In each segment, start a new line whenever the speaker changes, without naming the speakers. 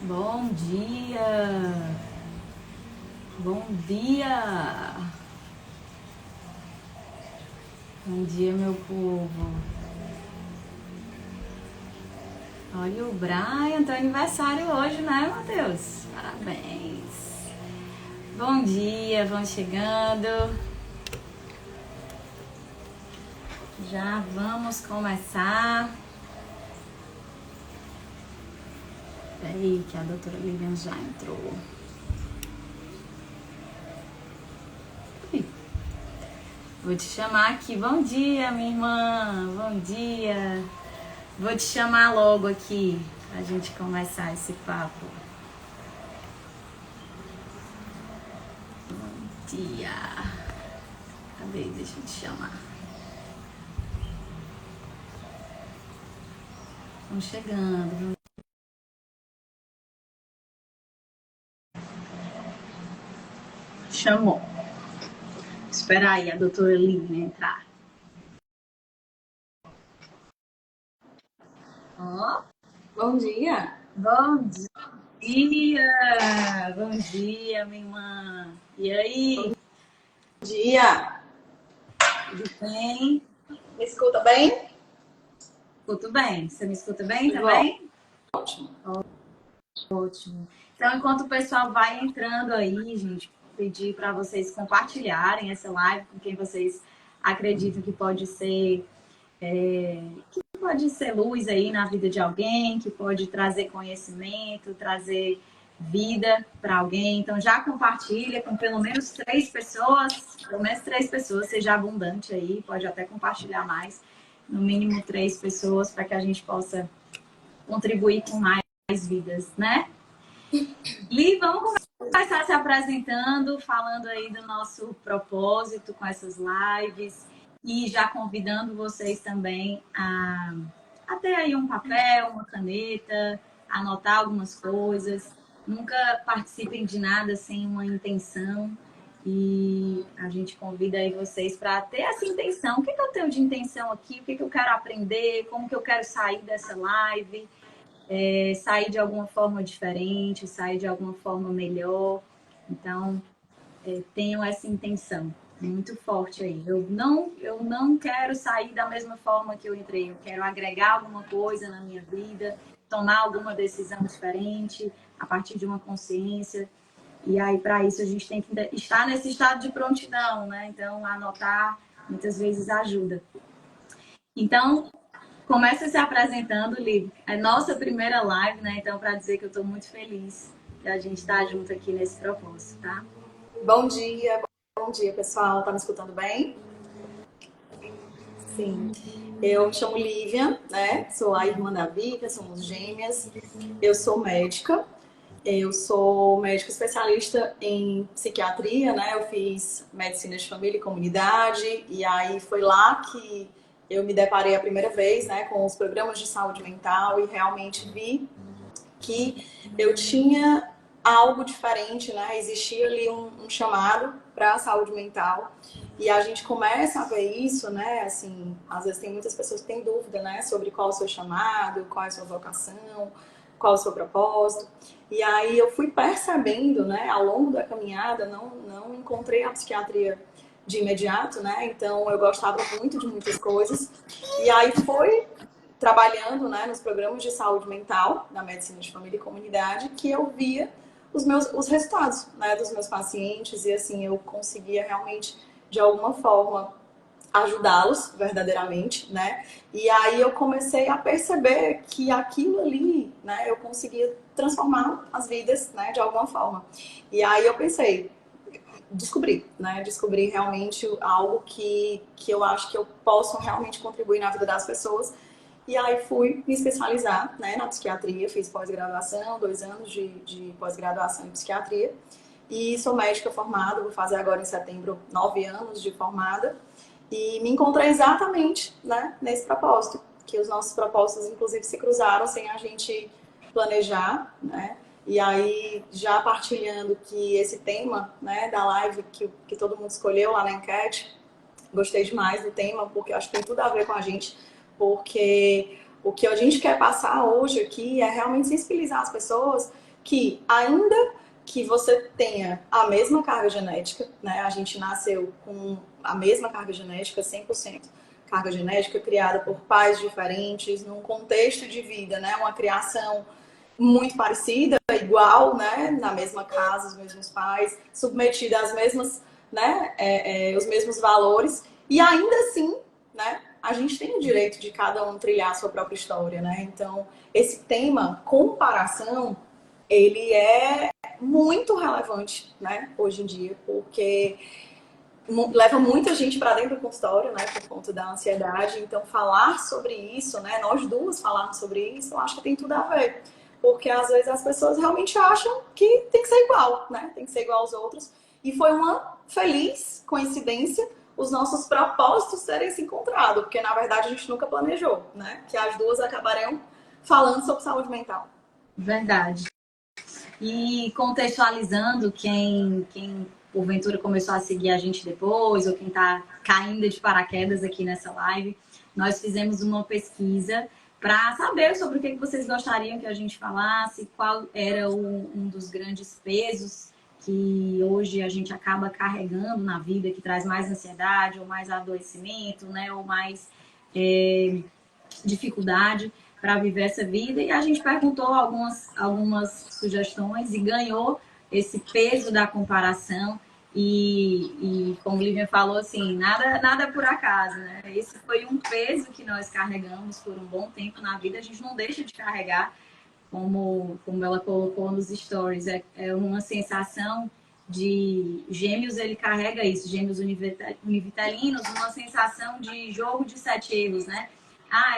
Bom dia! Bom dia! Bom dia, meu povo! Olha, o Brian, teu aniversário hoje, né, Matheus? Parabéns! Bom dia, vão chegando. Já vamos começar. Peraí, que a doutora Lilian já entrou. Vou te chamar aqui. Bom dia, minha irmã. Bom dia. Vou te chamar logo aqui pra gente começar esse papo. Bom dia. Cadê? Deixa eu te chamar. Estão chegando. Chamou. Espera aí a doutora Lilian entrar. Ó, bom dia. Bom dia. Bom dia, minha irmã. E aí?
Bom dia.
Tudo bem?
Me escuta bem?
Escuto bem. Você me escuta bem também?
Ótimo.
Ótimo. Então, enquanto o pessoal vai entrando aí, gente, pedir para vocês compartilharem essa live com quem vocês acreditam que pode ser luz aí na vida de alguém, que pode trazer conhecimento, trazer vida para alguém. Então já compartilha com pelo menos 3 pessoas, seja abundante aí, pode até compartilhar mais, no mínimo 3 pessoas, para que a gente possa contribuir com mais vidas, né? Li, vamos começar se apresentando, falando aí do nosso propósito com essas lives e já convidando vocês também a ter aí um papel, uma caneta, anotar algumas coisas. Nunca participem de nada sem uma intenção e a gente convida aí vocês para ter essa intenção. O que eu tenho de intenção aqui? O que eu quero aprender? Como que eu quero sair dessa live? Sair de alguma forma diferente, sair de alguma forma melhor. Então, tenho essa intenção muito forte aí. Eu não quero sair da mesma forma que eu entrei. Eu quero agregar alguma coisa na minha vida, tomar alguma decisão diferente a partir de uma consciência. E aí, para isso, a gente tem que estar nesse estado de prontidão, né? Então, anotar muitas vezes ajuda. Então, começa se apresentando, Liv. É nossa primeira live, né? Então, para dizer que eu estou muito feliz de a gente estar junto aqui nesse propósito, tá?
Bom dia, pessoal. Tá me escutando bem? Sim. Eu me chamo Lívia, né? Sou a irmã da Vivian, somos gêmeas. Eu sou médica. Eu sou médica especialista em psiquiatria, né? Eu fiz medicina de família e comunidade, e aí foi lá que eu me deparei a primeira vez, né, com os programas de saúde mental e realmente vi que eu tinha algo diferente, né? Existia ali um chamado para a saúde mental e a gente começa a ver isso, né? Assim, às vezes tem muitas pessoas que têm dúvida, né, sobre qual é o seu chamado, qual é a sua vocação, qual é o seu propósito. E aí eu fui percebendo, né, ao longo da caminhada, não encontrei a psiquiatria de imediato, né? Então eu gostava muito de muitas coisas e aí foi trabalhando, né, nos programas de saúde mental, na medicina de família e comunidade, que eu via os resultados, né, dos meus pacientes e assim eu conseguia realmente de alguma forma ajudá-los verdadeiramente, né? E aí eu comecei a perceber que aquilo ali, né, eu conseguia transformar as vidas, né, de alguma forma. E aí eu pensei, descobri realmente algo que eu acho que eu posso realmente contribuir na vida das pessoas. E aí fui me especializar, né, na psiquiatria, fiz pós-graduação, 2 anos de pós-graduação em psiquiatria. E sou médica formada, vou fazer agora em setembro 9 anos de formada. E me encontrei exatamente, né, nesse propósito, que os nossos propósitos, inclusive, se cruzaram sem a gente planejar, né? E aí, já partilhando que esse tema, né, da live que todo mundo escolheu lá na enquete, gostei demais do tema, porque eu acho que tem tudo a ver com a gente, porque o que a gente quer passar hoje aqui é realmente sensibilizar as pessoas que ainda que você tenha a mesma carga genética, né? A gente nasceu com a mesma carga genética, 100% carga genética, criada por pais diferentes, num contexto de vida, né? Uma criação muito parecida, igual, né? Na mesma casa, os mesmos pais, submetida às mesmas, né? Os mesmos valores. E ainda assim, né? A gente tem o direito de cada um trilhar a sua própria história, né? Então, esse tema, comparação, ele é muito relevante, né? Hoje em dia, porque leva muita gente para dentro do consultório, né, por conta da ansiedade. Então, falar sobre isso, né, nós duas falarmos sobre isso, eu acho que tem tudo a ver. Porque às vezes as pessoas realmente acham que tem que ser igual, né, tem que ser igual aos outros. E foi uma feliz coincidência os nossos propósitos terem se encontrado, porque na verdade a gente nunca planejou, né, que as duas acabariam falando sobre saúde mental.
Verdade. E contextualizando quem porventura começou a seguir a gente depois, ou quem está caindo de paraquedas aqui nessa live, nós fizemos uma pesquisa para saber sobre o que vocês gostariam que a gente falasse, qual era um dos grandes pesos que hoje a gente acaba carregando na vida, que traz mais ansiedade, ou mais adoecimento, né, ou mais dificuldade para viver essa vida. E a gente perguntou algumas sugestões e ganhou esse peso da comparação. E como o Lívia falou, assim, nada por acaso, né? Esse foi um peso que nós carregamos por um bom tempo na vida. A gente não deixa de carregar, como ela colocou nos stories. É uma sensação de gêmeos, ele carrega isso, gêmeos univitelinos, uma sensação de jogo de 7 erros, né? Ah,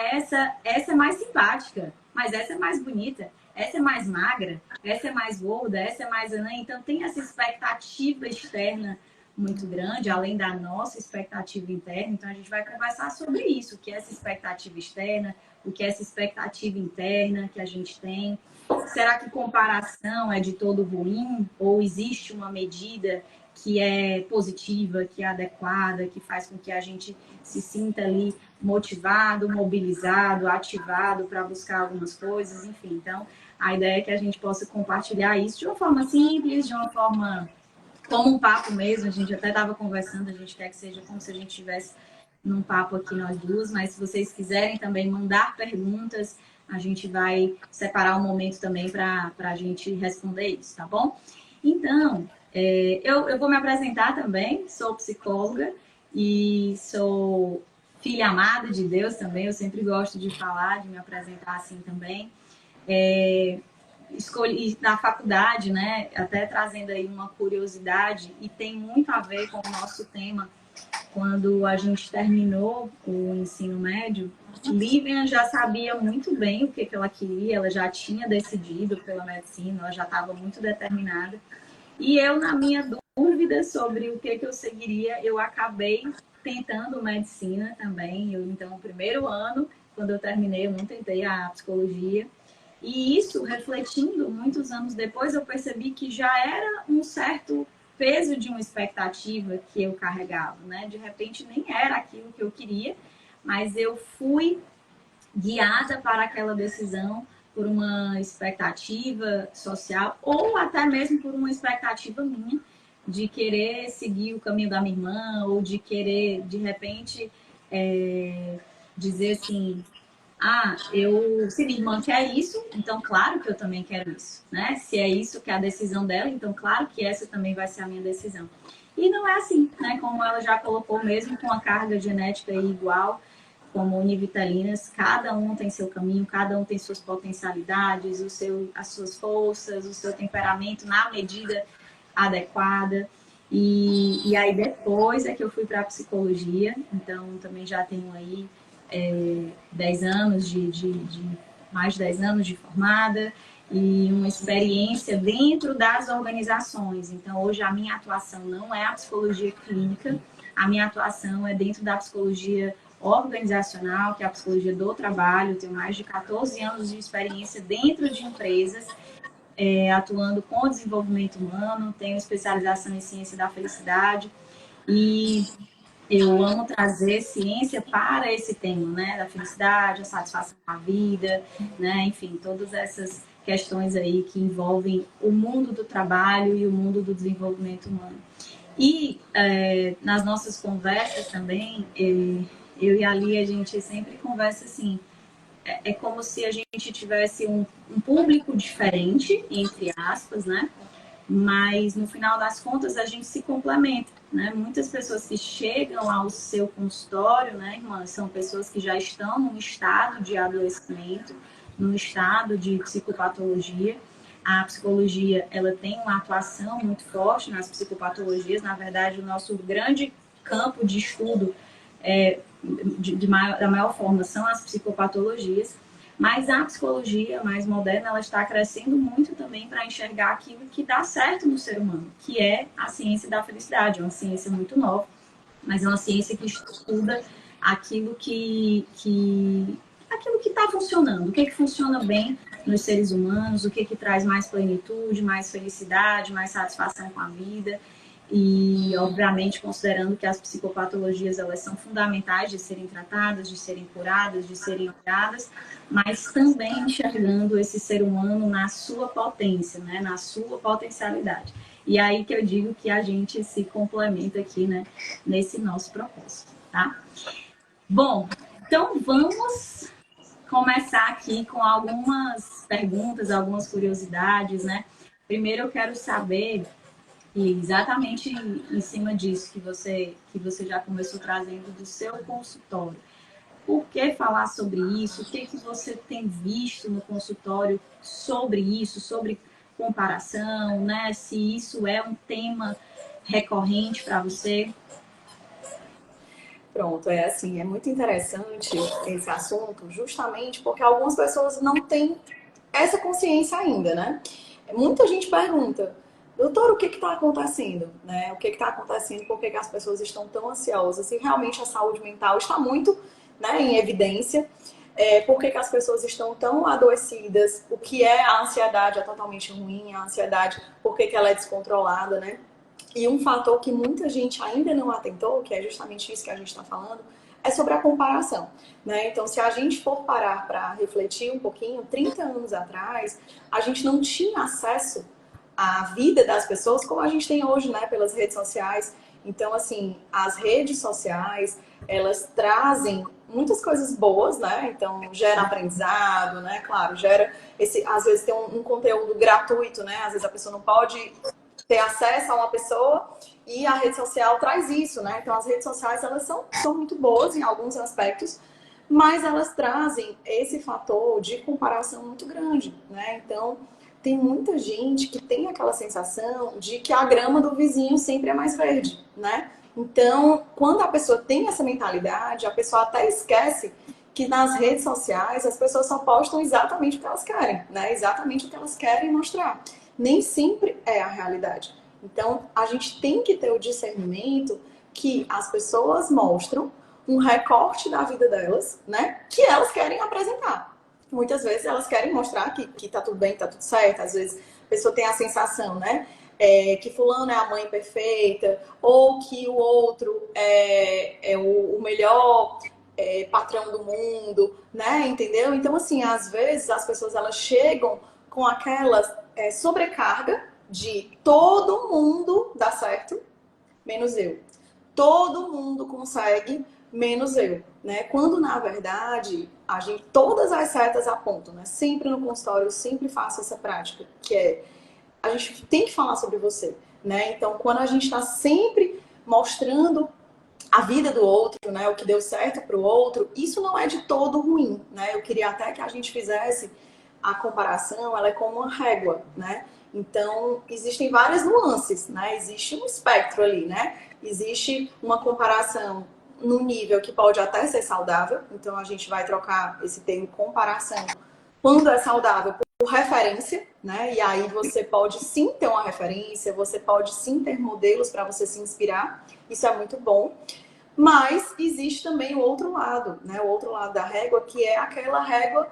essa é mais simpática, mas essa é mais bonita, essa é mais magra, essa é mais gorda, essa é mais anã. Então tem essa expectativa externa muito grande, além da nossa expectativa interna. Então a gente vai conversar sobre isso, o que é essa expectativa externa, o que é essa expectativa interna que a gente tem. Será que comparação é de todo ruim? Ou existe uma medida que é positiva, que é adequada, que faz com que a gente se sinta ali motivado, mobilizado, ativado para buscar algumas coisas, enfim. Então, a ideia é que a gente possa compartilhar isso de uma forma simples, de uma forma como um papo mesmo. A gente até estava conversando, a gente quer que seja como se a gente estivesse num papo aqui nós duas, mas se vocês quiserem também mandar perguntas, a gente vai separar um momento também para a gente responder isso, tá bom? Então, eu vou me apresentar também, sou psicóloga e sou filha amada de Deus também. Eu sempre gosto de falar, de me apresentar assim também. Escolhi na faculdade, né, até trazendo aí uma curiosidade, e tem muito a ver com o nosso tema. Quando a gente terminou o ensino médio, Lívia já sabia muito bem o que ela queria, ela já tinha decidido pela medicina, ela já estava muito determinada. E eu, na minha dúvida sobre o que eu seguiria, eu acabei tentando medicina também. Então, no primeiro ano, quando eu terminei, eu não tentei a psicologia. E isso, refletindo muitos anos depois, eu percebi que já era um certo peso de uma expectativa que eu carregava, né? De repente, nem era aquilo que eu queria, mas eu fui guiada para aquela decisão por uma expectativa social ou até mesmo por uma expectativa minha de querer seguir o caminho da minha irmã, ou de querer, de repente, dizer assim, se minha irmã quer isso, então claro que eu também quero isso, né? Se é isso que é a decisão dela, então claro que essa também vai ser a minha decisão. E não é assim, né? Como ela já colocou, mesmo com a carga genética igual, como univitelinas, cada um tem seu caminho, cada um tem suas potencialidades, as suas forças, o seu temperamento na medida adequada. E aí depois é que eu fui para a psicologia, então também já tenho aí 10 anos mais de 10 anos de formada e uma experiência dentro das organizações. Então, hoje a minha atuação não é a psicologia clínica, a minha atuação é dentro da psicologia organizacional, que é a psicologia do trabalho. Eu tenho mais de 14 anos de experiência dentro de empresas, atuando com o desenvolvimento humano, tenho especialização em ciência da felicidade e eu amo trazer ciência para esse tema, né? Da felicidade, a satisfação com a vida, né? Enfim, todas questões aí que envolvem o mundo do trabalho e o mundo do desenvolvimento humano. E nas nossas conversas também, eu e a Lia, a gente sempre conversa assim, é como se a gente tivesse um público diferente, entre aspas, né? Mas no final das contas a gente se complementa, né? Muitas pessoas que chegam ao seu consultório, né, irmã, são pessoas que já estão num estado de adoecimento, num estado de psicopatologia. A psicologia, ela tem uma atuação muito forte nas psicopatologias. Na verdade, o nosso grande campo de estudo da maior forma são as psicopatologias. Mas a psicologia mais moderna, ela está crescendo muito também para enxergar aquilo que dá certo no ser humano, que é a ciência da felicidade. É uma ciência muito nova, mas é uma ciência que estuda aquilo que está funcionando, o que funciona bem nos seres humanos, o que traz mais plenitude, mais felicidade, mais satisfação com a vida. E, obviamente, considerando que as psicopatologias, elas são fundamentais de serem tratadas, de serem curadas, de serem olhadas, mas também enxergando esse ser humano na sua potência, né? Na sua potencialidade. E aí que eu digo que a gente se complementa aqui, né? Nesse nosso propósito, tá? Bom, então vamos começar aqui com algumas perguntas, algumas curiosidades, né? Primeiro eu quero saber, e exatamente em cima disso que você já começou trazendo do seu consultório. Por que falar sobre isso? O que você tem visto no consultório sobre isso, sobre comparação, né? Se isso é um tema recorrente para você?
Pronto, é assim, é muito interessante esse assunto, justamente porque algumas pessoas não têm essa consciência ainda, né? Muita gente pergunta, doutor, o que está acontecendo? Né? O que está acontecendo? Por que as pessoas estão tão ansiosas? E realmente a saúde mental está muito, né, em evidência. Por que as pessoas estão tão adoecidas? O que é a ansiedade? É totalmente ruim, a ansiedade, por que ela é descontrolada, né? E um fator que muita gente ainda não atentou, que é justamente isso que a gente está falando, é sobre a comparação, né? Então, se a gente for parar para refletir um pouquinho, 30 anos atrás, a gente não tinha acesso à vida das pessoas como a gente tem hoje, né? Pelas redes sociais. Então, assim, as redes sociais, elas trazem muitas coisas boas, né? Então, gera aprendizado, né? Claro, gera às vezes tem um conteúdo gratuito, né? Às vezes a pessoa não pode ter acesso a uma pessoa e a rede social traz isso, né? Então, as redes sociais, elas são muito boas em alguns aspectos, mas elas trazem esse fator de comparação muito grande, né? Então, tem muita gente que tem aquela sensação de que a grama do vizinho sempre é mais verde, né? Então, quando a pessoa tem essa mentalidade, a pessoa até esquece que nas redes sociais as pessoas só postam exatamente o que elas querem, né? Exatamente o que elas querem mostrar. Nem sempre é a realidade. Então, a gente tem que ter o discernimento que as pessoas mostram um recorte da vida delas, né? Que elas querem apresentar. Muitas vezes elas querem mostrar que tá tudo bem, tá tudo certo. Às vezes a pessoa tem a sensação, né? Que fulano é a mãe perfeita, ou que o outro é o melhor patrão do mundo, né? Entendeu? Então, assim, às vezes as pessoas elas chegam com aquelas sobrecarga de todo mundo dá certo, menos eu. Todo mundo consegue, menos eu, né? Quando, na verdade, todas as setas apontam, né? Sempre no consultório, eu sempre faço essa prática, que é, a gente tem que falar sobre você, né? Então, quando a gente está sempre mostrando a vida do outro, né? O que deu certo para o outro, isso não é de todo ruim, né? Eu queria até que a gente fizesse a comparação, ela é como uma régua, né? Então, existem várias nuances, né? Existe um espectro ali, né? Existe uma comparação no nível que pode até ser saudável, então a gente vai trocar esse termo comparação quando é saudável por referência, né? E aí você pode sim ter uma referência, você pode sim ter modelos para você se inspirar, isso é muito bom. Mas existe também o outro lado, né? O outro lado da régua, que é aquela régua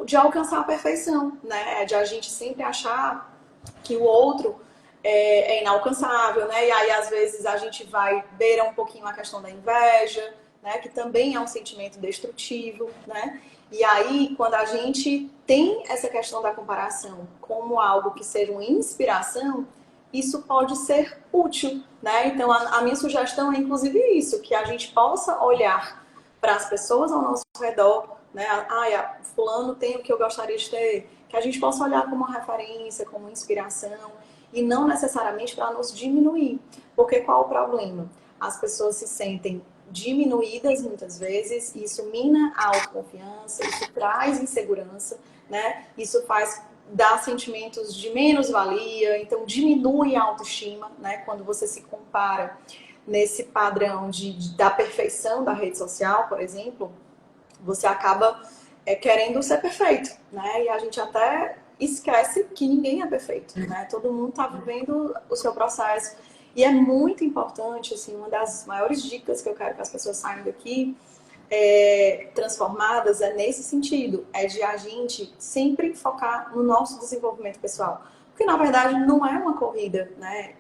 de alcançar a perfeição, né? De a gente sempre achar que o outro é inalcançável, né? E aí, às vezes, a gente vai beira um pouquinho a questão da inveja, né? Que também é um sentimento destrutivo, né? E aí, quando a gente tem essa questão da comparação como algo que seja uma inspiração, isso pode ser útil, né? Então, a minha sugestão é inclusive isso, que a gente possa olhar para as pessoas ao nosso redor, né? Fulano tem o que eu gostaria de ter, que a gente possa olhar como uma referência, como uma inspiração, e não necessariamente para nos diminuir. Porque qual o problema? As pessoas se sentem diminuídas muitas vezes, isso mina a autoconfiança, isso traz insegurança, né? Isso faz dar sentimentos de menos-valia, então diminui a autoestima, né? Quando você se compara nesse padrão da perfeição da rede social, por exemplo, você acaba querendo ser perfeito, né? E a gente até esquece que ninguém é perfeito, né? Todo mundo está vivendo o seu processo. E é muito importante, assim, uma das maiores dicas que eu quero que as pessoas saiam daqui transformadas é nesse sentido, é de a gente sempre focar no nosso desenvolvimento pessoal. Porque, na verdade, não é uma corrida, né?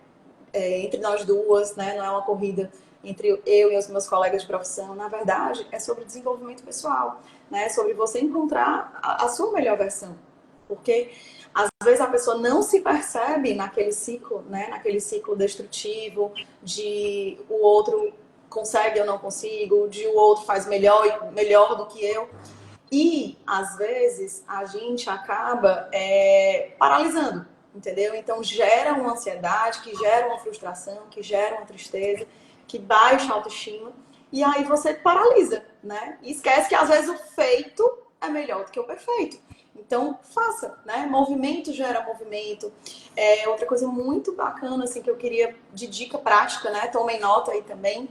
Entre nós duas, né? Não é uma corrida entre eu e os meus colegas de profissão. Na verdade, é sobre desenvolvimento pessoal, né? É sobre você encontrar a sua melhor versão. Porque às vezes a pessoa não se percebe naquele ciclo, né? Naquele ciclo destrutivo de o outro consegue, eu não consigo, de o outro faz melhor do que eu. E às vezes a gente acaba paralisando, entendeu? Então gera uma ansiedade, que gera uma frustração, que gera uma tristeza, que baixa a autoestima. E aí você paralisa, né? E esquece que às vezes o feito é melhor do que o perfeito. Então, faça, né? Movimento gera movimento. Outra coisa muito bacana, assim, que eu queria de dica prática, né? Tomem nota aí também.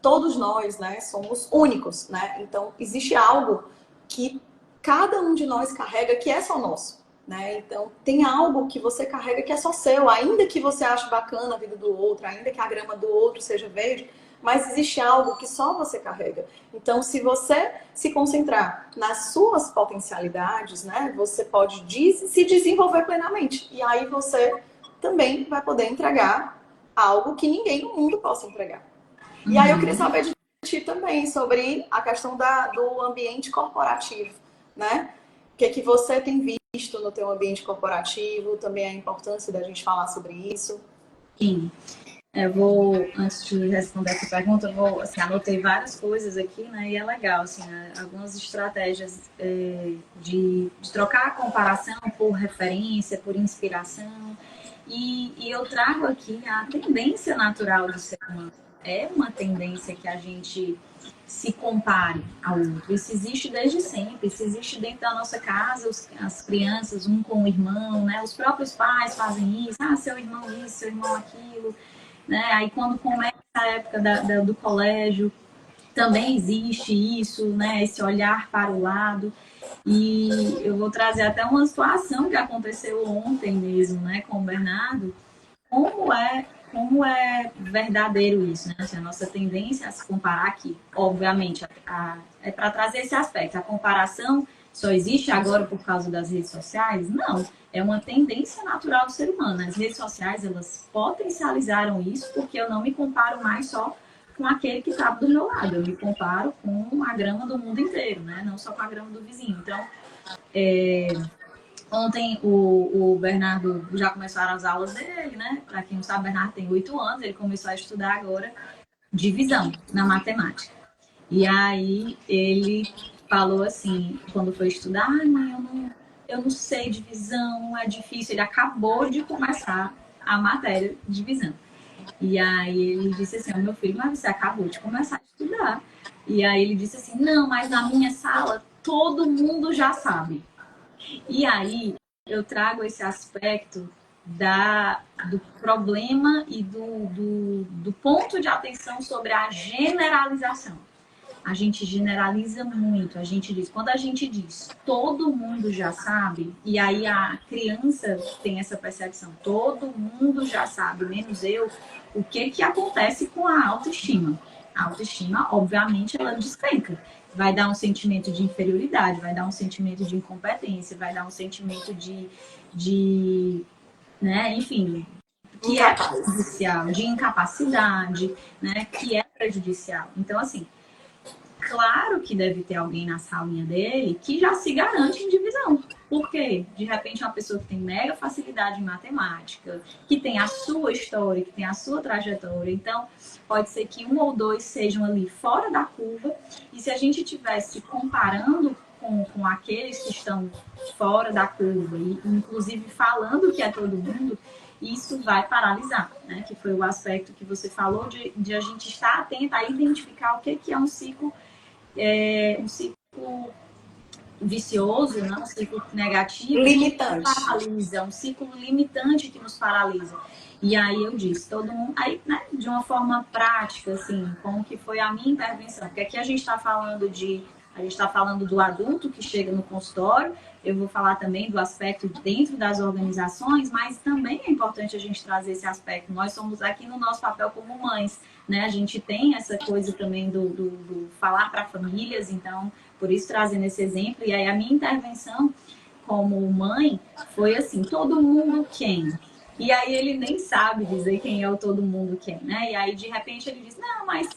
Todos nós, né, somos únicos, né? Então, existe algo que cada um de nós carrega que é só nosso, né? Então, tem algo que você carrega que é só seu, ainda que você ache bacana a vida do outro, ainda que a grama do outro seja verde, mas existe algo que só você carrega. Então, se você se concentrar nas suas potencialidades, né, você pode se desenvolver plenamente. E aí você também vai poder entregar algo que ninguém no mundo possa entregar. E aí eu queria saber de ti também sobre a questão do ambiente corporativo, né? O que você tem visto no teu ambiente corporativo, também a importância da gente falar sobre isso.
Sim. Antes de responder essa pergunta, assim, anotei várias coisas aqui, né? E é legal, assim, né? Algumas estratégias de trocar a comparação por referência, por inspiração. E eu trago aqui a tendência natural do ser humano. É uma tendência que a gente se compare ao outro. Isso existe desde sempre. Isso existe dentro da nossa casa, as crianças, um com o irmão, né? Os próprios pais fazem isso. Ah, seu irmão isso, seu irmão aquilo. Né? Aí quando começa a época do colégio, também existe isso, né? Esse olhar para o lado. E eu vou trazer até uma situação que aconteceu ontem mesmo, né, com o Bernardo. Como é verdadeiro isso, né? Assim, a nossa tendência a se comparar aqui, obviamente, é para trazer esse aspecto. A comparação só existe agora por causa das redes sociais? Não, é uma tendência natural do ser humano. As redes sociais, elas potencializaram isso porque eu não me comparo mais só com aquele que está do meu lado. Eu me comparo com a grama do mundo inteiro, né? Não só com a grama do vizinho. Então, ontem o Bernardo já começaram as aulas dele, né? Para quem não sabe, o Bernardo tem 8 anos, ele começou a estudar agora divisão na matemática. E aí ele falou assim, quando foi estudar, ai mãe, eu não sei divisão, é difícil. Ele acabou de começar a matéria de divisão. E aí ele disse assim, meu filho, mas você acabou de começar a estudar. E aí ele disse assim, não, mas na minha sala todo mundo já sabe. E aí eu trago esse aspecto do problema e do ponto de atenção sobre a generalização. A gente generaliza muito, a gente diz, quando a gente diz todo mundo já sabe, e aí a criança tem essa percepção, todo mundo já sabe, menos eu, o que acontece com a autoestima? A autoestima, obviamente, ela despenca. Vai dar um sentimento de inferioridade, vai dar um sentimento de incompetência, vai dar um sentimento né, enfim, que é prejudicial, de incapacidade, né, que é prejudicial. Então, assim, claro que deve ter alguém na salinha dele que já se garante em divisão. Por quê? De repente, uma pessoa que tem mega facilidade em matemática, que tem a sua história, que tem a sua trajetória. Então, pode ser que um ou dois sejam ali fora da curva. E se a gente estivesse comparando com aqueles que estão fora da curva, e inclusive falando que é todo mundo, isso vai paralisar, né? Que foi o aspecto que você falou de a gente estar atento a identificar o que é um ciclo vicioso, né? Um ciclo negativo,
limitante,
que nos paralisa, um ciclo limitante que nos paralisa. E aí eu disse, todo mundo, aí, né, de uma forma prática, assim, como que foi a minha intervenção, porque aqui a gente está falando do adulto que chega no consultório, eu vou falar também do aspecto dentro das organizações, mas também é importante a gente trazer esse aspecto. Nós somos aqui no nosso papel como mães, né? A gente tem essa coisa também do falar para famílias, então, por isso trazendo esse exemplo. E aí a minha intervenção como mãe foi assim, todo mundo quem? E aí ele nem sabe dizer quem é o todo mundo quem, né? E aí de repente ele diz, não, mas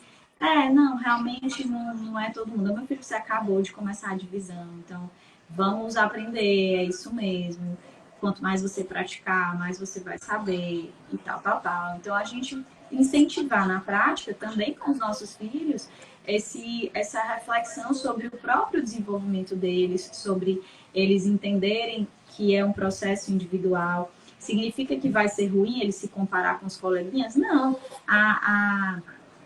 não, realmente não é todo mundo. Meu filho, você acabou de começar a divisão, então vamos aprender, é isso mesmo. Quanto mais você praticar, mais você vai saber e tal, tal, tal. Então a gente incentivar na prática também com os nossos filhos essa reflexão sobre o próprio desenvolvimento deles, sobre eles entenderem que é um processo individual. Significa que vai ser ruim ele se comparar com os coleguinhas? Não.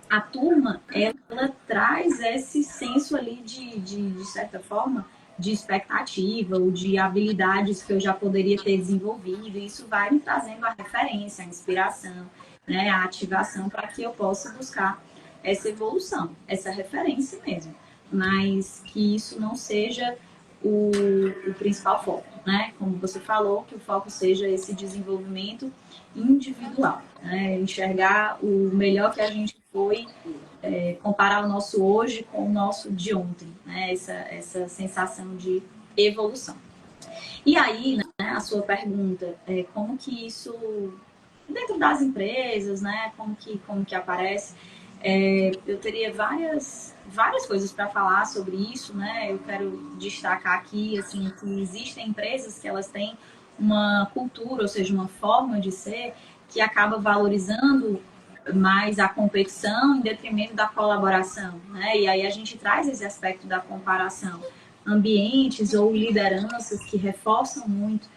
A turma, ela traz esse senso ali de certa forma, de expectativa ou de habilidades que eu já poderia ter desenvolvido. E isso vai me trazendo a referência, a inspiração, né, a ativação para que eu possa buscar essa evolução, essa referência mesmo. Mas que isso não seja o principal foco, né? Como você falou, que o foco seja esse desenvolvimento individual, né? Enxergar o melhor que a gente foi, comparar o nosso hoje com o nosso de ontem, né? Essa sensação de evolução. E aí, né, a sua pergunta é como que isso, dentro das empresas, né? Como que aparece? Eu teria várias coisas para falar sobre isso, né? Eu quero destacar aqui, assim, que existem empresas que elas têm uma cultura, ou seja, uma forma de ser que acaba valorizando mais a competição em detrimento da colaboração, né? E aí a gente traz esse aspecto da comparação. Ambientes ou lideranças que reforçam muito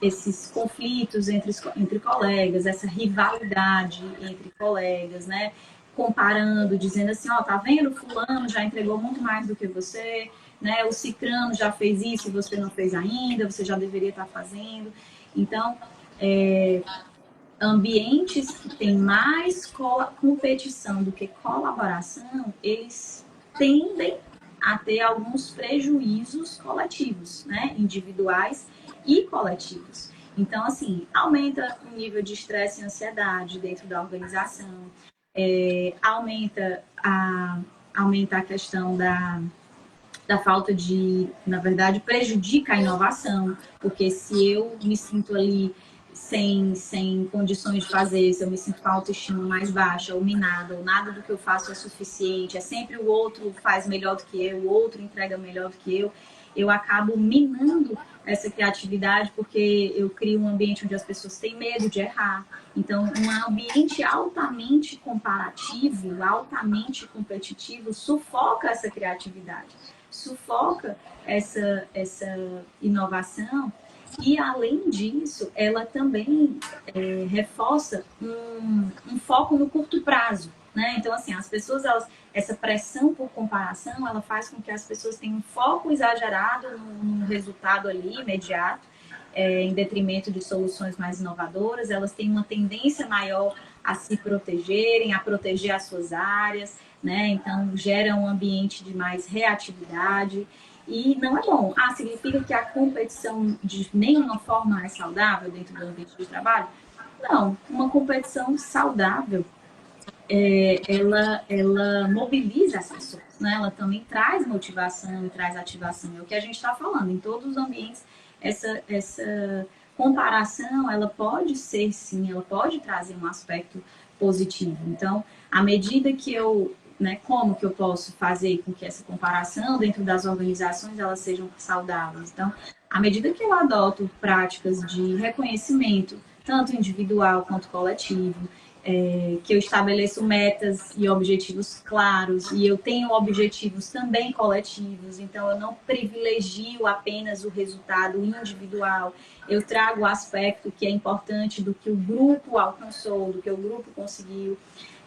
esses conflitos entre colegas, essa rivalidade entre colegas, né? Comparando, dizendo assim, ó, tá vendo? Fulano já entregou muito mais do que você, né? O cicrano já fez isso e você não fez ainda, você já deveria estar fazendo. Então, ambientes que têm mais competição do que colaboração, eles tendem a ter alguns prejuízos coletivos, né? Individuais e coletivos. Então, assim, aumenta o nível de estresse e ansiedade dentro da organização, aumenta a questão da falta de, na verdade, prejudica a inovação, porque se eu me sinto ali sem condições de fazer, se eu me sinto com a autoestima mais baixa, ou minada, ou nada do que eu faço é suficiente, é sempre o outro faz melhor do que eu, o outro entrega melhor do que eu acabo minando essa criatividade porque eu crio um ambiente onde as pessoas têm medo de errar. Então, um ambiente altamente comparativo, altamente competitivo, sufoca essa criatividade, sufoca essa inovação. E, além disso, ela também reforça um foco no curto prazo, né? Então, assim, as pessoas, essa pressão por comparação, ela faz com que as pessoas tenham um foco exagerado no resultado ali, imediato, em detrimento de soluções mais inovadoras. Elas têm uma tendência maior a se protegerem, a proteger as suas áreas, né? Então, gera um ambiente de mais reatividade. E não é bom. Significa que a competição de nenhuma forma é saudável dentro do ambiente de trabalho? Não. Uma competição saudável, ela mobiliza as pessoas, né? Ela também traz motivação e traz ativação. É o que a gente está falando. Em todos os ambientes, essa comparação, ela pode ser, sim, ela pode trazer um aspecto positivo. Então, à medida que eu, né, como que eu posso fazer com que essa comparação dentro das organizações elas sejam saudáveis? Então, à medida que eu adoto práticas de reconhecimento, tanto individual quanto coletivo, que eu estabeleço metas e objetivos claros, e eu tenho objetivos também coletivos, então eu não privilegio apenas o resultado individual, eu trago o aspecto que é importante do que o grupo alcançou, do que o grupo conseguiu,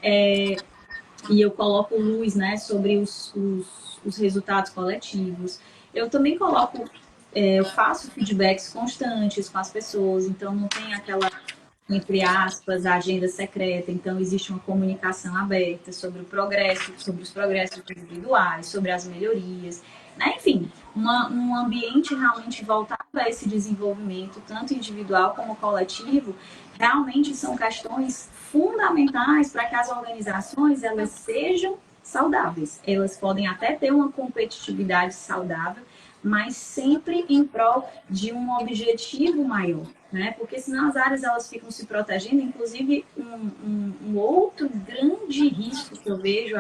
e eu coloco luz, né, sobre os resultados coletivos. Eu também coloco, eu faço feedbacks constantes com as pessoas, então não tem aquela, entre aspas, a agenda secreta. Então, existe uma comunicação aberta sobre o progresso, sobre os progressos individuais, sobre as melhorias, né? Enfim, um ambiente realmente voltado a esse desenvolvimento, tanto individual como coletivo, realmente são questões fundamentais para que as organizações elas sejam saudáveis. Elas podem até ter uma competitividade saudável, mas sempre em prol de um objetivo maior, né? Porque senão as áreas elas ficam se protegendo. Inclusive, um outro grande risco que eu vejo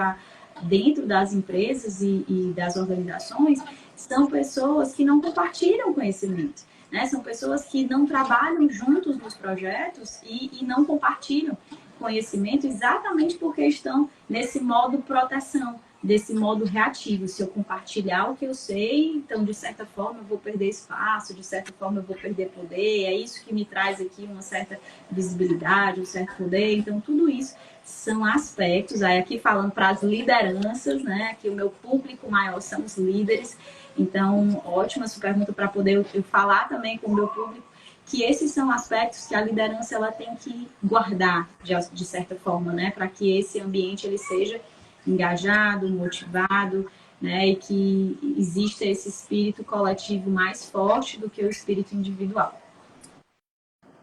dentro das empresas e das organizações são pessoas que não compartilham conhecimento, né? São pessoas que não trabalham juntos nos projetos e não compartilham conhecimento exatamente porque estão nesse modo proteção, desse modo reativo. Se eu compartilhar o que eu sei, então, de certa forma, eu vou perder espaço, de certa forma, eu vou perder poder. É isso que me traz aqui uma certa visibilidade, um certo poder. Então, tudo isso são aspectos. Aí, aqui falando para as lideranças, né? Aqui o meu público maior são os líderes. Então, ótima sua pergunta para poder eu falar também com o meu público que esses são aspectos que a liderança ela tem que guardar de certa forma, né? Para que esse ambiente ele seja engajado, motivado, né? E que exista esse espírito coletivo mais forte do que o espírito individual.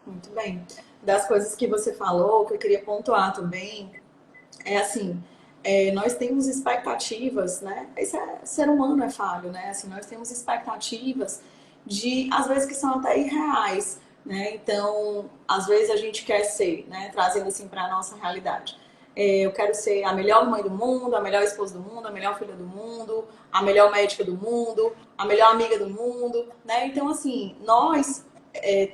Muito bem. Das coisas que você falou, que eu queria pontuar também, é assim, nós temos expectativas, né? Esse ser humano é falho, né? Assim, nós temos expectativas às vezes, que são até irreais, né? Então, às vezes a gente quer ser, né? Trazendo assim para a nossa realidade. Eu quero ser a melhor mãe do mundo, a melhor esposa do mundo, a melhor filha do mundo, a melhor médica do mundo, a melhor amiga do mundo, né? Então, assim,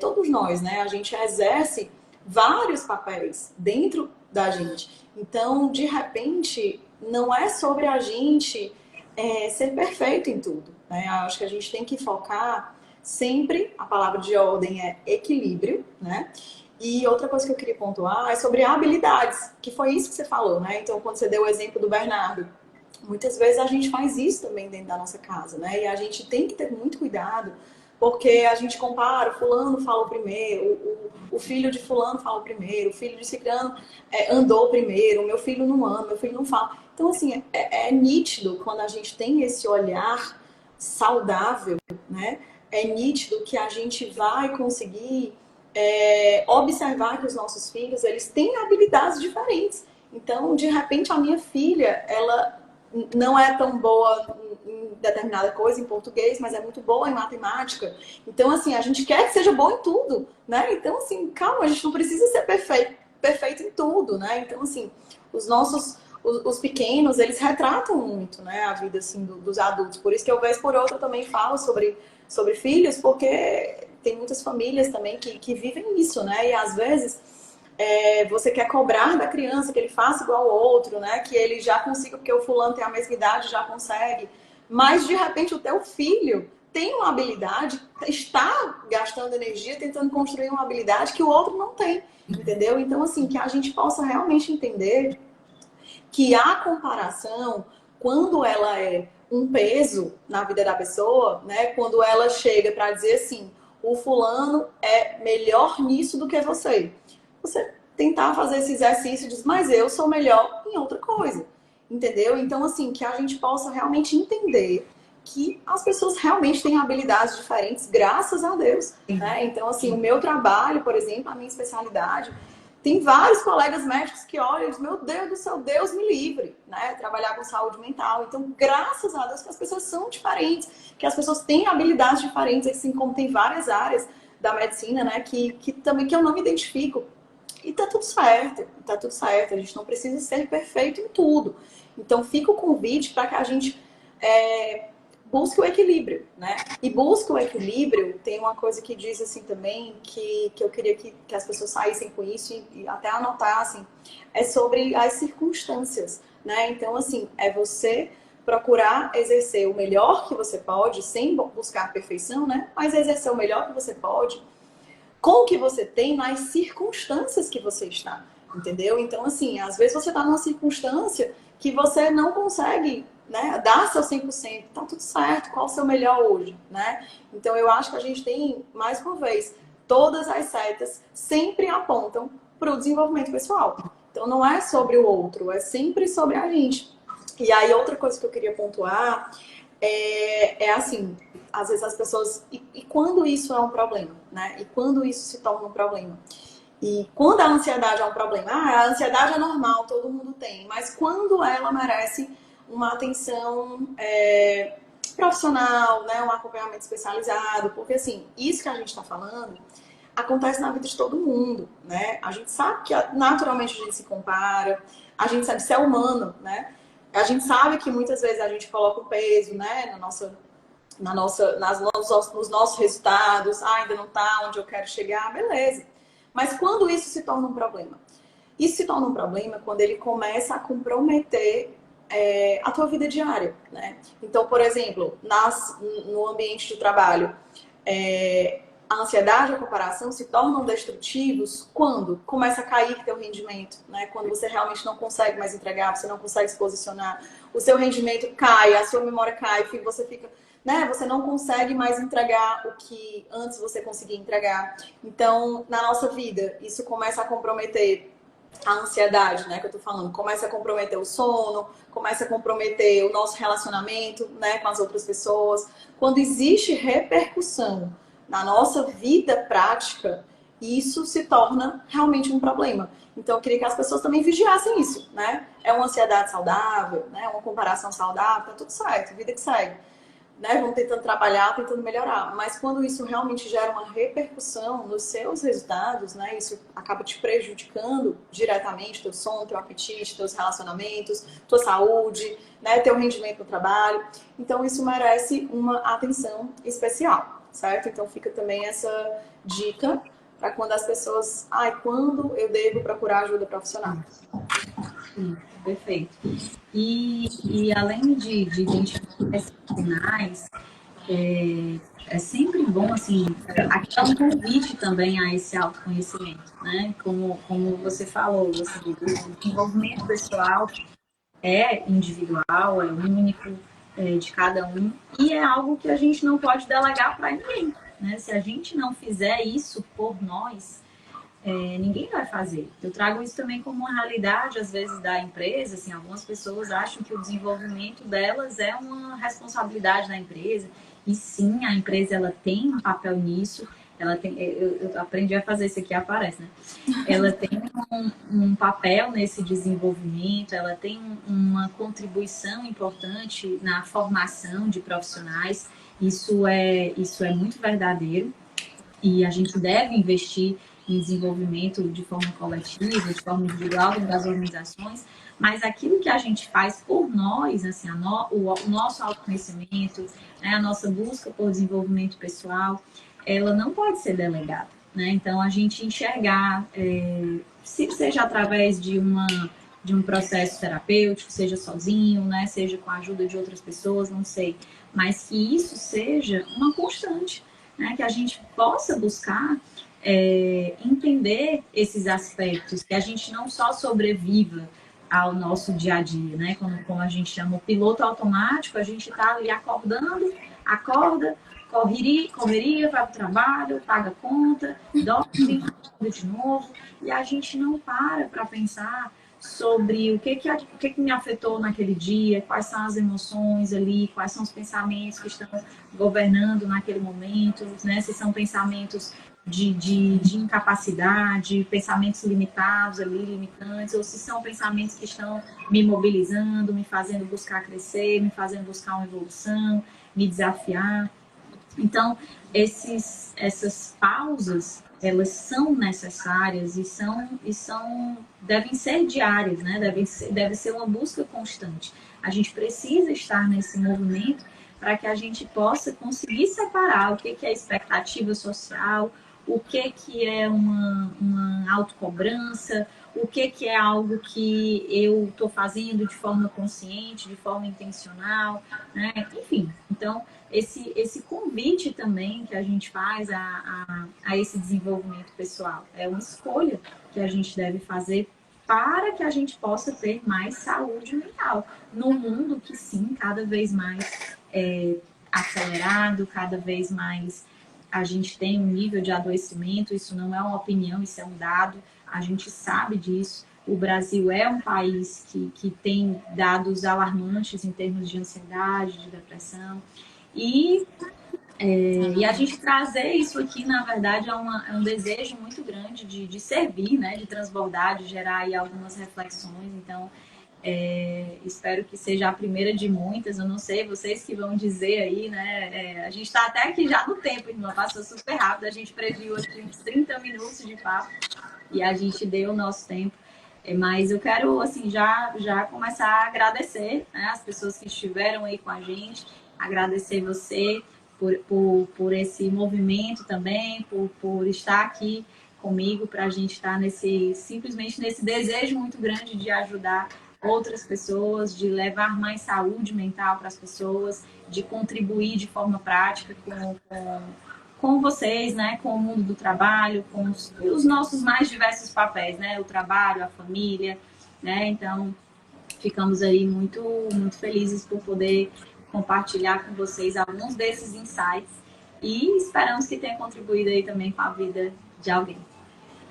todos nós, né? A gente exerce vários papéis dentro da gente. Então, de repente, não é sobre a gente ser perfeito em tudo, né? Acho que a gente tem que focar sempre, a palavra de ordem é equilíbrio, né? E outra coisa que eu queria pontuar é sobre habilidades, que foi isso que você falou, né? Então, quando você deu o exemplo do Bernardo, muitas vezes a gente faz isso também dentro da nossa casa, né? E a gente tem que ter muito cuidado, porque a gente compara, fulano falou primeiro, o filho de fulano falou primeiro, o filho de ciclano andou primeiro, o meu filho não anda, meu filho não fala. Então, assim, é nítido quando a gente tem esse olhar saudável, né? É nítido que a gente vai conseguir observar que os nossos filhos, eles têm habilidades diferentes. Então, de repente, a minha filha, ela não é tão boa em determinada coisa, em português, mas é muito boa em matemática. Então, assim, a gente quer que seja bom em tudo, né? Então, assim, calma, a gente não precisa ser perfeito em tudo, né? Então, assim, os pequenos, eles retratam muito, né, a vida, assim, dos adultos. Por isso que eu, vez por outra, também falo sobre filhos, porque tem muitas famílias também que vivem isso, né? E, às vezes, você quer cobrar da criança que ele faça igual ao outro, né? Que ele já consiga, porque o fulano tem a mesma idade, já consegue. Mas, de repente, o teu filho tem uma habilidade, está gastando energia tentando construir uma habilidade que o outro não tem, entendeu? Então, assim, que a gente possa realmente entender que a comparação, quando ela é um peso na vida da pessoa, né? Quando ela chega para dizer assim, o fulano é melhor nisso do que você. Você tentar fazer esse exercício e dizer, mas eu sou melhor em outra coisa. Entendeu? Então, assim, que a gente possa realmente entender que as pessoas realmente têm habilidades diferentes, graças a Deus. Né? Então, assim, o meu trabalho, por exemplo, a minha especialidade, tem vários colegas médicos que olham e dizem, meu Deus do céu, Deus me livre, né? Trabalhar com saúde mental. Então, graças a Deus que as pessoas são diferentes, que as pessoas têm habilidades diferentes, assim como tem várias áreas da medicina, né? Que também que eu não me identifico. E tá tudo certo. A gente não precisa ser perfeito em tudo. Então fica o convite para que a gente busque o equilíbrio, né? E busque o equilíbrio, tem uma coisa que diz assim também, que eu queria que as pessoas saíssem com isso e até anotassem, é sobre as circunstâncias, né? Então, assim, é você procurar exercer o melhor que você pode, sem buscar perfeição, né? Mas exercer o melhor que você pode, com o que você tem nas circunstâncias que você está, entendeu? Então, assim, às vezes você está numa circunstância que você não consegue, né, dar seu 100%, tá tudo certo, qual o seu melhor hoje, né? Então, eu acho que a gente tem, mais uma vez, todas as setas sempre apontam para o desenvolvimento pessoal. Então, não é sobre o outro, é sempre sobre a gente. E aí, outra coisa que eu queria pontuar é assim, às vezes as pessoas... E quando isso é um problema, né? E quando isso se torna um problema? E quando a ansiedade é um problema? Ah, a ansiedade é normal, todo mundo tem. Mas quando ela merece uma atenção profissional, né? Um acompanhamento especializado. Porque, assim, isso que a gente está falando acontece na vida de todo mundo, né? A gente sabe que naturalmente a gente se compara, a gente sabe que é humano, né? A gente sabe que muitas vezes a gente coloca um peso, né, nos nossos resultados, ainda não está onde eu quero chegar, beleza. Mas quando isso se torna um problema? Isso se torna um problema quando ele começa a comprometer a tua vida diária, né? Então, por exemplo, no ambiente de trabalho, a ansiedade e a comparação se tornam destrutivos quando começa a cair teu rendimento, né? Quando você realmente não consegue mais entregar, você não consegue se posicionar, o seu rendimento cai, a sua memória cai, você fica, né? Você não consegue mais entregar o que antes você conseguia entregar. Então, na nossa vida, isso começa a comprometer a ansiedade, né, que eu tô falando, começa a comprometer o sono, começa a comprometer o nosso relacionamento, né, com as outras pessoas. Quando existe repercussão na nossa vida prática, isso se torna realmente um problema. Então, eu queria que as pessoas também vigiassem isso, né? É uma ansiedade saudável, né? Uma comparação saudável, tá tudo certo, vida que segue. Né, vão tentando trabalhar, tentando melhorar. Mas quando isso realmente gera uma repercussão nos seus resultados, né, isso acaba te prejudicando diretamente, teu sono, teu apetite, teus relacionamentos, tua saúde, né, teu rendimento no trabalho. Então isso merece uma atenção especial, certo? Então fica também essa dica para quando as pessoas... quando eu devo procurar ajuda profissional?
Sim, perfeito. E além de identificar esses sinais, é sempre bom, assim, aqui é um convite também a esse autoconhecimento, né? Como você falou, assim, o desenvolvimento pessoal é individual, é único, de cada um, e é algo que a gente não pode delegar para ninguém, né? Se a gente não fizer isso por nós, ninguém vai fazer. Eu trago isso também como uma realidade, às vezes, da empresa. Assim, algumas pessoas acham que o desenvolvimento delas é uma responsabilidade da empresa. E sim, a empresa ela tem um papel nisso. Ela tem, eu aprendi a fazer isso aqui, aparece, né? Ela tem um papel nesse desenvolvimento, ela tem uma contribuição importante na formação de profissionais. Isso é muito verdadeiro. E a gente deve investir em desenvolvimento de forma coletiva, de forma individual dentro das organizações, mas aquilo que a gente faz por nós, assim, o nosso autoconhecimento, né, a nossa busca por desenvolvimento pessoal, ela não pode ser delegada, né? Então, a gente enxergar, se seja através de um processo terapêutico, seja sozinho, né, seja com a ajuda de outras pessoas, não sei, mas que isso seja uma constante, né, que a gente possa buscar entender esses aspectos, que a gente não só sobreviva ao nosso dia a dia, né? Como a gente chama o piloto automático, a gente está ali acordando, acorda, correria, vai para o trabalho, paga conta, dorme, acorda de novo, e a gente não para pensar sobre o que me afetou naquele dia, quais são as emoções ali, quais são os pensamentos que estão governando naquele momento, né? Se são pensamentos de incapacidade, pensamentos limitados ali, limitantes, ou se são pensamentos que estão me mobilizando, me fazendo buscar crescer, me fazendo buscar uma evolução, me desafiar. Então, essas pausas, elas são necessárias devem ser diárias, né? Deve ser uma busca constante. A gente precisa estar nesse movimento para que a gente possa conseguir separar o que é expectativa social, o que é uma autocobrança, o que é algo que eu estou fazendo de forma consciente, de forma intencional, né? Enfim, então esse convite também que a gente faz a esse desenvolvimento pessoal é uma escolha que a gente deve fazer para que a gente possa ter mais saúde mental num mundo que sim, cada vez mais acelerado, cada vez mais a gente tem um nível de adoecimento, isso não é uma opinião, isso é um dado, a gente sabe disso. O Brasil é um país que tem dados alarmantes em termos de ansiedade, de depressão, e, e a gente trazer isso aqui, na verdade, é um desejo muito grande de servir, né, de transbordar, de gerar aí algumas reflexões, então espero que seja a primeira de muitas, eu não sei, vocês que vão dizer aí, né? A gente está até aqui já no tempo, irmã, passou super rápido, a gente previu aqui uns 30 minutos de papo e a gente deu o nosso tempo. Mas eu quero, assim, já começar a agradecer, né, as pessoas que estiveram aí com a gente, agradecer você por esse movimento também, por estar aqui comigo, para a gente estar simplesmente nesse desejo muito grande de ajudar outras pessoas, de levar mais saúde mental para as pessoas, de contribuir de forma prática com vocês, né, com o mundo do trabalho, com os nossos mais diversos papéis, né, o trabalho, a família, né, então ficamos aí muito, muito felizes por poder compartilhar com vocês alguns desses insights e esperamos que tenha contribuído aí também com a vida de alguém.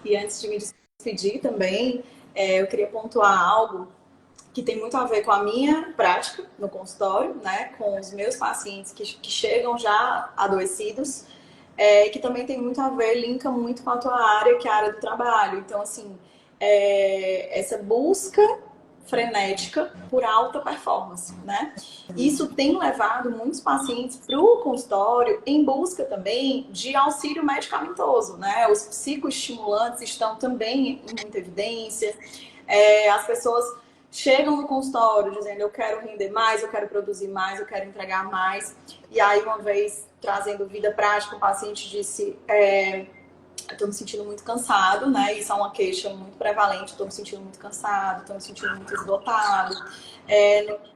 E antes de me despedir também, eu queria pontuar algo que tem muito a ver com a minha prática no consultório, né, com os meus pacientes que chegam já adoecidos, que também tem muito a ver, linka muito com a tua área, que é a área do trabalho. Então, assim, essa busca frenética por alta performance, né? Isso tem levado muitos pacientes para o consultório em busca também de auxílio medicamentoso, né? Os psicoestimulantes estão também em muita evidência. As pessoas chegam no consultório dizendo eu quero render mais, eu quero produzir mais, eu quero entregar mais. E aí, uma vez trazendo vida prática, o paciente disse estou me sentindo muito cansado, né? Isso é uma queixa muito prevalente. Estou me sentindo muito cansado, estou me sentindo muito esgotado.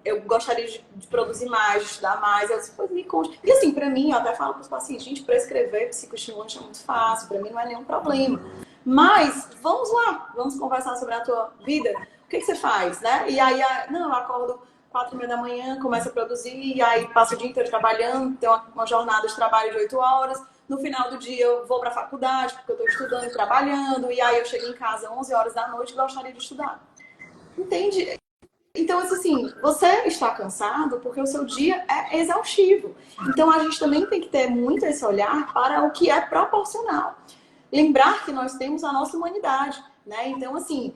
Eu gostaria de produzir mais, de estudar mais. Eu disse, pois me conte. E assim, para mim, eu até falo para os pacientes, gente, prescrever psicoestimulante é muito fácil, para mim não é nenhum problema. Mas vamos lá, vamos conversar sobre a tua vida. O que você faz, né? E aí, não, eu acordo 4h30 da manhã, começo a produzir, e aí passo o dia inteiro trabalhando, tenho uma jornada de trabalho de 8 horas. No final do dia eu vou para a faculdade, porque eu estou estudando e trabalhando, e aí eu chego em casa às 11 horas da noite e gostaria de estudar. Entende? Então, assim, você está cansado porque o seu dia é exaustivo. Então, a gente também tem que ter muito esse olhar para o que é proporcional. Lembrar que nós temos a nossa humanidade, né? Então, assim,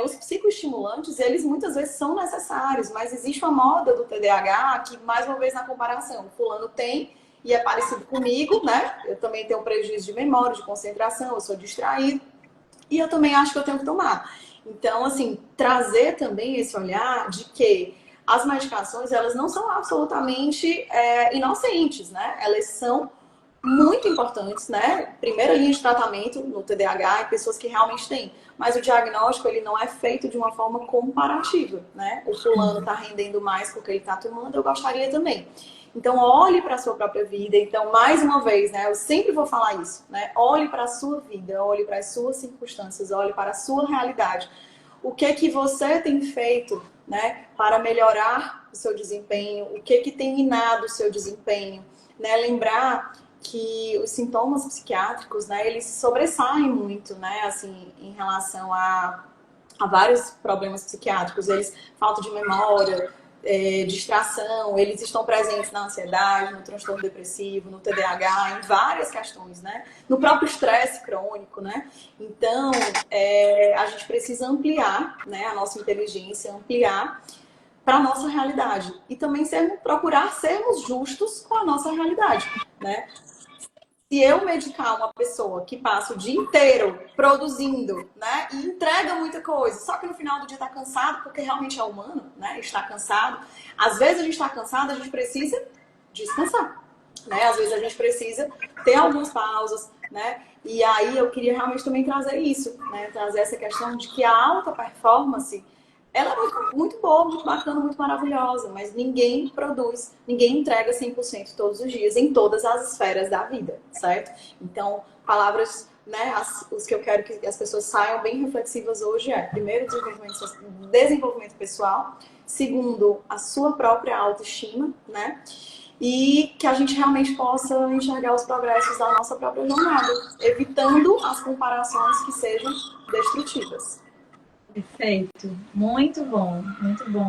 os psicoestimulantes, eles muitas vezes são necessários, mas existe uma moda do TDAH que, mais uma vez, na comparação, fulano tem e é parecido comigo, né? Eu também tenho prejuízo de memória, de concentração, eu sou distraído e eu também acho que eu tenho que tomar. Então, assim, trazer também esse olhar de que as medicações, elas não são absolutamente inocentes, né? Elas são muito importantes, né? Primeira linha de tratamento no TDAH em pessoas que realmente têm. Mas o diagnóstico, ele não é feito de uma forma comparativa, né? O fulano tá rendendo mais porque ele tá tomando, eu gostaria também. Então, olhe para a sua própria vida. Então, mais uma vez, né? Eu sempre vou falar isso, né? Olhe para a sua vida, olhe para as suas circunstâncias, olhe para a sua realidade. O que é que você tem feito, né? Para melhorar o seu desempenho? O que é que tem minado o seu desempenho? Né? Lembrar que os sintomas psiquiátricos, né? Eles sobressaem muito, né? Assim, em relação a vários problemas psiquiátricos. Eles, falta de memória, distração, eles estão presentes na ansiedade, no transtorno depressivo, no TDAH, em várias questões, né? No próprio estresse crônico, né? Então, a gente precisa ampliar, né, a nossa inteligência, ampliar para a nossa realidade. E também procurar sermos justos com a nossa realidade, né? Se eu medicar uma pessoa que passa o dia inteiro produzindo, né, e entrega muita coisa, só que no final do dia está cansado, porque realmente é humano, né, está cansado. Às vezes a gente está cansado, a gente precisa descansar, né? Às vezes a gente precisa ter algumas pausas, né? E aí eu queria realmente também trazer isso, né? Trazer essa questão de que a alta performance, ela é muito boa, muito bacana, muito maravilhosa, mas ninguém produz, ninguém entrega 100% todos os dias, em todas as esferas da vida, certo? Então, palavras, né, os que eu quero que as pessoas saiam bem reflexivas hoje é, primeiro, desenvolvimento pessoal, segundo, a sua própria autoestima, né? E que a gente realmente possa enxergar os progressos da nossa própria jornada, evitando as comparações que sejam destrutivas.
Perfeito, muito bom,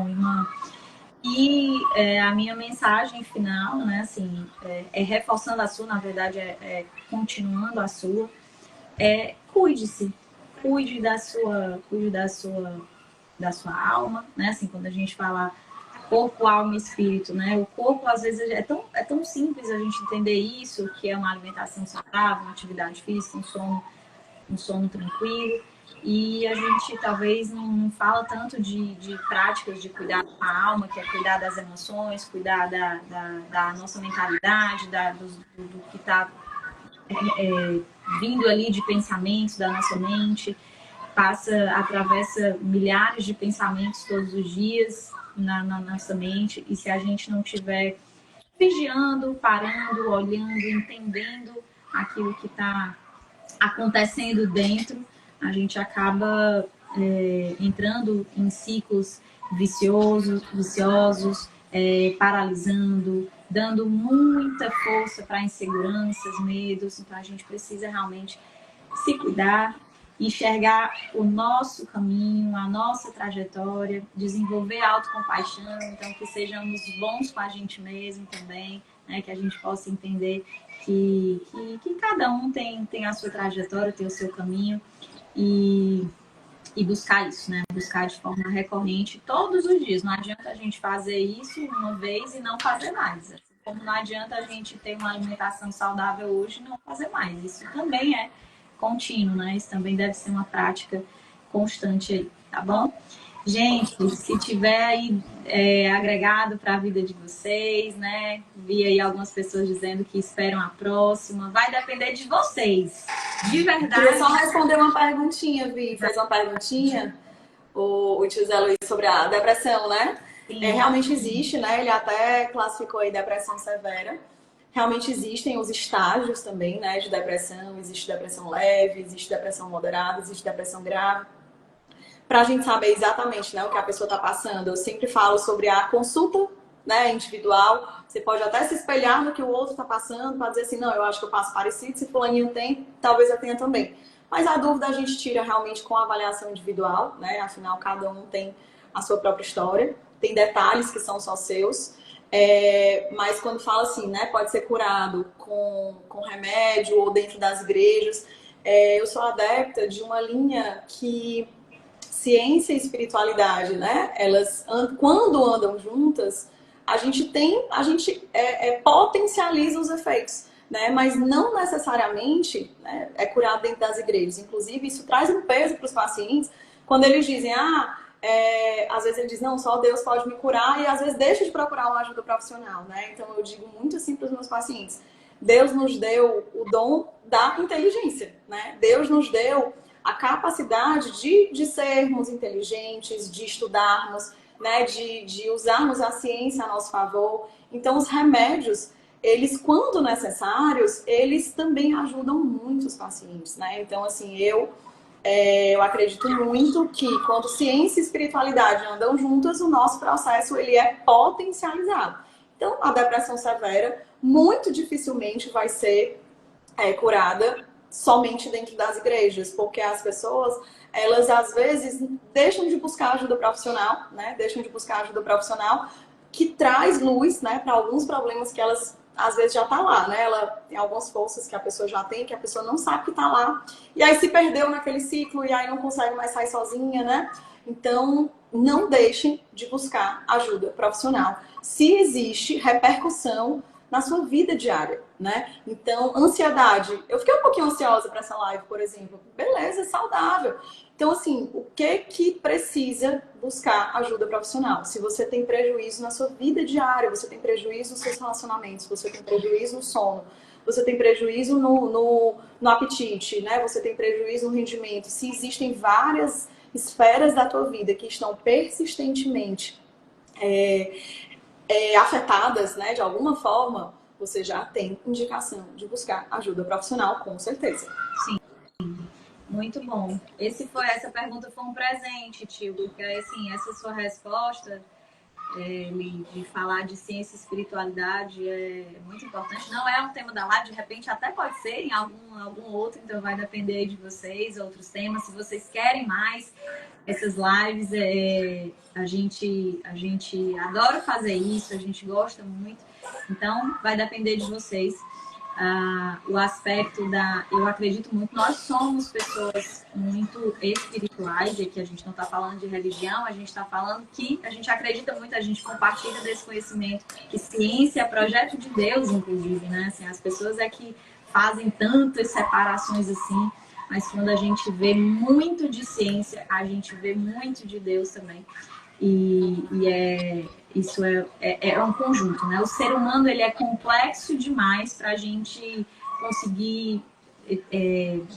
irmã. E a minha mensagem final, né, assim, reforçando a sua, na verdade, continuando a sua, cuide-se, da sua alma, né, assim, quando a gente fala corpo, alma e espírito, né, o corpo, às vezes, é tão simples a gente entender isso, que é uma alimentação saudável, uma atividade física, um sono tranquilo, e a gente talvez não fala tanto de práticas de cuidar da alma, que é cuidar das emoções, cuidar da nossa mentalidade, do que está vindo ali de pensamentos da nossa mente, atravessa milhares de pensamentos todos os dias na nossa mente, e se a gente não tiver vigiando, parando, olhando, entendendo aquilo que está acontecendo dentro, a gente acaba entrando em ciclos viciosos, paralisando, dando muita força para inseguranças, medos. Então a gente precisa realmente se cuidar, enxergar o nosso caminho, a nossa trajetória, desenvolver autocompaixão, então que sejamos bons com a gente mesmo também, né? Que a gente possa entender que cada um tem a sua trajetória, tem o seu caminho e buscar isso, né? Buscar de forma recorrente todos os dias. Não adianta a gente fazer isso uma vez e não fazer mais. Como não adianta a gente ter uma alimentação saudável hoje e não fazer mais. Isso também é contínuo, né? Isso também deve ser uma prática constante aí, tá bom? Gente, se tiver aí agregado para a vida de vocês, né? Vi aí algumas pessoas dizendo que esperam a próxima. Vai depender de vocês. De verdade.
Queria só responder uma perguntinha, Vi. Fez uma perguntinha, o tio Zé Luiz, sobre a depressão, né? Realmente existe, né? Ele até classificou aí depressão severa. Realmente existem os estágios também, né? De depressão. Existe depressão leve, existe depressão moderada, existe depressão grave. Para a gente saber exatamente, né, o que a pessoa está passando, eu sempre falo sobre a consulta, né, individual. Você pode até se espelhar no que o outro está passando para dizer assim, não, eu acho que eu passo parecido, se fulaninho tem, talvez eu tenha também. Mas a dúvida a gente tira realmente com a avaliação individual, né? Afinal, cada um tem a sua própria história, tem detalhes que são só seus. Mas quando fala assim, né, pode ser curado com remédio ou dentro das igrejas, eu sou adepta de uma linha que ciência e espiritualidade, né? Elas, quando andam juntas, a gente potencializa os efeitos, né? Mas não necessariamente, né, é curado dentro das igrejas. Inclusive, isso traz um peso para os pacientes quando eles dizem, às vezes eles dizem, não, só Deus pode me curar, e às vezes deixa de procurar uma ajuda profissional, né? Então eu digo muito assim para os meus pacientes, Deus nos deu o dom da inteligência, né? Deus nos deu a capacidade de sermos inteligentes, de estudarmos, né, de usarmos a ciência a nosso favor. Então, os remédios, eles, quando necessários, eles também ajudam muito os pacientes, né? Então, assim, eu acredito muito que quando ciência e espiritualidade andam juntas, o nosso processo ele é potencializado. Então, a depressão severa muito dificilmente vai ser curada somente dentro das igrejas, porque as pessoas, elas às vezes deixam de buscar ajuda profissional, né? Deixam de buscar ajuda profissional que traz luz, né, para alguns problemas que elas às vezes já tá lá, né? Ela tem algumas forças que a pessoa já tem, que a pessoa não sabe que tá lá. E aí se perdeu naquele ciclo e aí não consegue mais sair sozinha, né? Então, não deixem de buscar ajuda profissional. Se existe repercussão na sua vida diária, né? Então, ansiedade. Eu fiquei um pouquinho ansiosa para essa live, por exemplo. Beleza, saudável. Então, assim, o que precisa buscar ajuda profissional? Se você tem prejuízo na sua vida diária, você tem prejuízo nos seus relacionamentos, você tem prejuízo no sono, você tem prejuízo no apetite, né? Você tem prejuízo no rendimento. Se existem várias esferas da tua vida que estão persistentemente afetadas, né, de alguma forma, você já tem indicação de buscar ajuda profissional, com certeza.
Sim, muito bom. Essa pergunta foi um presente, tio, porque assim, essa sua resposta de falar de ciência e espiritualidade é muito importante. Não é um tema da live, de repente até pode ser em algum outro, então vai depender de vocês, outros temas. Se vocês querem mais essas lives, a gente adora fazer isso, a gente gosta muito, então vai depender de vocês. O aspecto eu acredito muito, nós somos pessoas muito espirituais, e aqui a gente não está falando de religião, a gente está falando que a gente acredita muito, a gente compartilha desse conhecimento, que ciência é projeto de Deus, inclusive, né? Assim, as pessoas que fazem tantas separações assim, mas quando a gente vê muito de ciência, a gente vê muito de Deus também. Isso é um conjunto, né? O ser humano, ele é complexo demais para a gente conseguir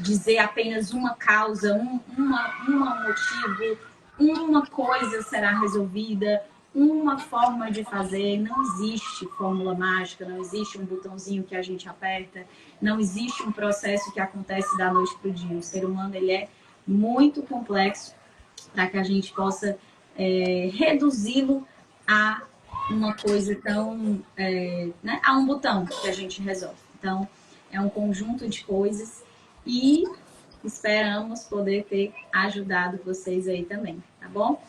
dizer apenas uma causa, um motivo, uma coisa será resolvida, uma forma de fazer. Não existe fórmula mágica, não existe um botãozinho que a gente aperta, não existe um processo que acontece da noite para o dia. O ser humano, ele é muito complexo para que a gente possa reduzi-lo a uma coisa tão... né, a um botão que a gente resolve. Então, é um conjunto de coisas e esperamos poder ter ajudado vocês aí também, tá bom?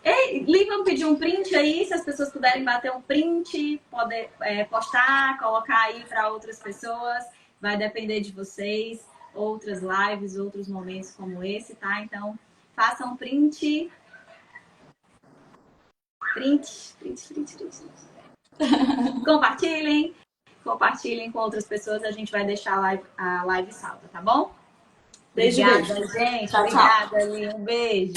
Li, vamos pedir um print aí, se as pessoas puderem bater um print, poder postar, colocar aí para outras pessoas, vai depender de vocês, outras lives, outros momentos como esse, tá? Então, façam um print. Print. Compartilhem com outras pessoas, a gente vai deixar a live salva, tá bom?
Beijo,
obrigada, gente.
Tchau,
obrigada, Li. Um beijo.